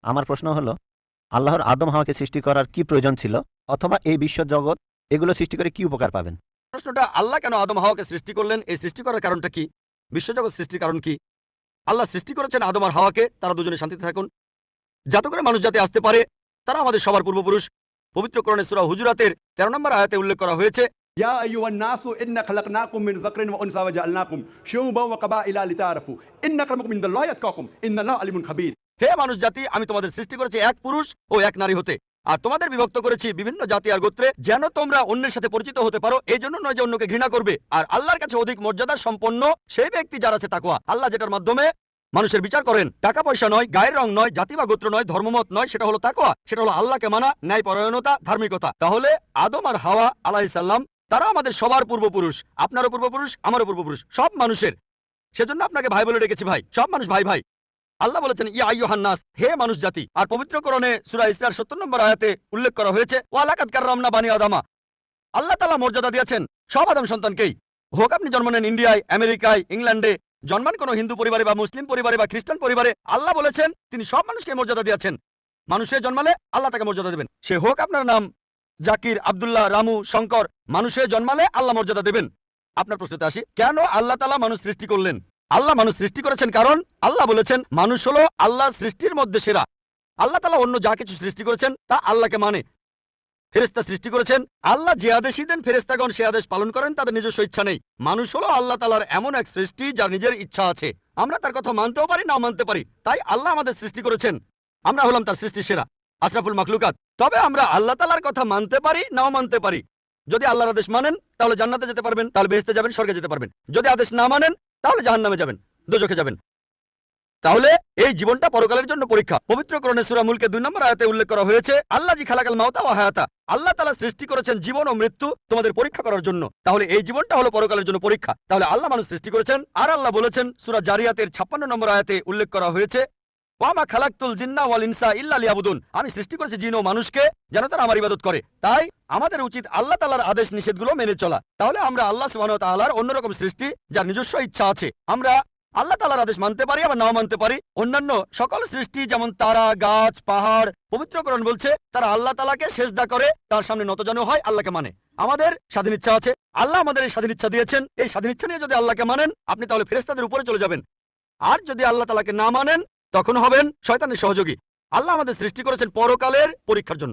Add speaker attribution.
Speaker 1: আমার প্রশ্ন হলো, আল্লাহর আদম হাওয়াকে সৃষ্টি করার কি প্রয়োজন ছিল, অথবা এই বিশ্ব জগৎ এগুলো সৃষ্টি করে কি উপকার পাবেন?
Speaker 2: প্রশ্নটা, আল্লাহ কেন আদম হাওয়াকে সৃষ্টি করলেন, এই সৃষ্টি করার কারণটা কি, বিশ্বজগৎ সৃষ্টির কারণ কি? আল্লাহ সৃষ্টি করেছেন আদম আর হাওয়াকে, তারা দুজনে শান্তিতে থাকুন, যাতে করে মানুষ যাতে আসতে পারে। তারা আমাদের সবার পূর্বপুরুষ। পবিত্র কোরআনে সূরা হুজুরাতের 13 নম্বর আয়াতে উল্লেখ করা হয়েছে,
Speaker 3: يا أيها الناس إنا خلقناكم من ذكر وأنثى وجعلناكم شعوبا وقبائل لتعارفوا إن أكرمكم عند الله أتقاكم إن الله عليم خبير।
Speaker 2: হে মানুষ জাতি, আমি তোমাদের সৃষ্টি করেছি এক পুরুষ ও এক নারী হতে, আর তোমাদের বিভক্ত করেছি বিভিন্ন জাতি আর গোত্রে, যেন তোমরা অন্যের সাথে পরিচিত হতে পারো। এই জন্য নয় যে অন্যকে ঘৃণা করবে। আর আল্লাহর কাছে অধিক মর্যাদা সম্পন্ন সেই ব্যক্তি যার আছে তাকওয়া। আল্লাহ যেটার মাধ্যমে মানুষের বিচার করেন, টাকা পয়সা নয়, গায়ের রং নয়, জাতি বা গোত্র নয়, ধর্মমত নয়, সেটা হলো তাকওয়া। সেটা হলো আল্লাহকে মানা, ন্যায়পরায়ণতা, ধার্মিকতা। তাহলে আদম আর হাওয়া আলাইহিস সালাম তারা আমাদের সবার পূর্বপুরুষ, আপনারও পূর্বপুরুষ, আমারও পূর্বপুরুষ, সব মানুষের। সেজন্য আপনাকে ভাই বলে ডেকেছি, ভাই, সব মানুষ ভাই ভাই। আল্লাহ বলেছেন ইয়া আইয়ুহান নাস, হে মানুষ জাতি। আর পবিত্র কোরআনে সূরা ইসরার 70 নম্বর আয়াতে উল্লেখ করা হয়েছে ওয়া লাকাদ কাররামনা বানি আদামা। আল্লাহ তাআলা মর্যাদা দিয়েছেন সব আদম সন্তানকেই। হোক আপনি জন্ম নেন ইন্ডিয়ায়, আমেরিকায়, ইংল্যান্ডে, জন্মান কোনো হিন্দু পরিবারে বা মুসলিম পরিবারে বা খ্রিস্টান পরিবারে, আল্লাহ বলেছেন তিনি সব মানুষকে মর্যাদা দিয়েছেন। মানুষের জন্মালে আল্লাহ তাকে মর্যাদা দেবেন। সে হোক আপনার নাম জাকির, আব্দুল্লাহ, রামু, শঙ্কর, মানুষের জন্মালে আল্লাহ মর্যাদা দেবেন। আপনার প্রশ্নতে আসি, কেন আল্লাহ তাআলা মানুষ সৃষ্টি করলেন? আল্লাহ মানুষ সৃষ্টি করেছেন কারণ আল্লাহ বলেছেন মানুষ হলো আল্লাহ সৃষ্টির মধ্যে সেরা। আল্লাহ তাআলা অন্য যা কিছু সৃষ্টি করেছেন তা আল্লাহকে মানে। ফেরেশতা সৃষ্টি করেছেন, আল্লাহ যে আদেশই দেন ফেরেশতাগণ সে আদেশ পালন করেন, তাদের নিজস্ব ইচ্ছা নেই। মানুষ হলো আল্লাহ তাআলার এমন এক সৃষ্টি যার নিজের ইচ্ছা আছে। আমরা তার কথা মানতেও পারি, নাও মানতে পারি। তাই আল্লাহ আমাদের সৃষ্টি করেছেন, আমরা হলাম তার সৃষ্টি সেরা, আশরাফুল মাখলুকাত। তবে আমরা আল্লাহ তাআলার কথা মানতে পারি, নাও মানতে পারি। যদি আল্লাহর আদেশ মানেন তাহলে জান্নাতে যেতে পারবেন, তাহলে বেহেশতে যাবেন, স্বর্গে যেতে পারবেন। যদি আদেশ না মানেন তাহলে জাহান্নামে যাবেন, দোজখে যাবেন। তাহলে এই জীবনটা পরকালের জন্য পরীক্ষা। পবিত্র কোরআনে সূরা মুলকে 2 নম্বর আয়াতে উল্লেখ করা হয়েছে আল্লাযী খালাকাল মাউতা ওয়া হায়াতা। আল্লাহ তাআলা সৃষ্টি করেছেন জীবন ও মৃত্যু তোমাদের পরীক্ষা করার জন্য। তাহলে এই জীবনটা হলো পরকালের জন্য পরীক্ষা। তাহলে আল্লাহ মানুষ সৃষ্টি করেছেন। আর আল্লাহ বলেছেন সূরা জারিয়াতের 56 নম্বর আয়াতে উল্লেখ করা হয়েছে ওয়া মা খালাকতুল জিন্না ওয়াল ইনসা ইল্লা লিয়াবুদুন। আমি সৃষ্টি করেছি জিন ও মানুষকে যেন তারা আমার ইবাদত করে। তাই আমাদের উচিত আল্লাহ তাআলার আদেশ নিষেধগুলো মেনে চলা। তাহলে আমরা আল্লাহ সুবহানাহু ওয়া তাআলার অন্যরকম সৃষ্টি যার নিজস্ব ইচ্ছা আছে। আমরা আল্লাহ তাআলার আদেশ মানতে পারি, আবার নাও মানতে পারি। অন্যান্য সকল সৃষ্টি যেমন তারা, গাছ, পাহাড়, পবিত্র কোরআন বলছে তারা আল্লাহ তাআলাকে সিজদা করে, তার সামনে নতজানু হয়, আল্লাহকে মানে। আমাদের স্বাধীন ইচ্ছা আছে, আল্লাহ আমাদের এই স্বাধীন ইচ্ছা দিয়েছেন। এই স্বাধীন ইচ্ছা নিয়ে যদি আল্লাহকে মানেন আপনি তাহলে ফেরেশতাদের উপরে চলে যাবেন। আর যদি আল্লাহ তাআলাকে না মানেন তখন হবেন শয়তানের সহযোগী। আল্লাহ আমাদের সৃষ্টি করেছেন পরকালের পরীক্ষার জন্য।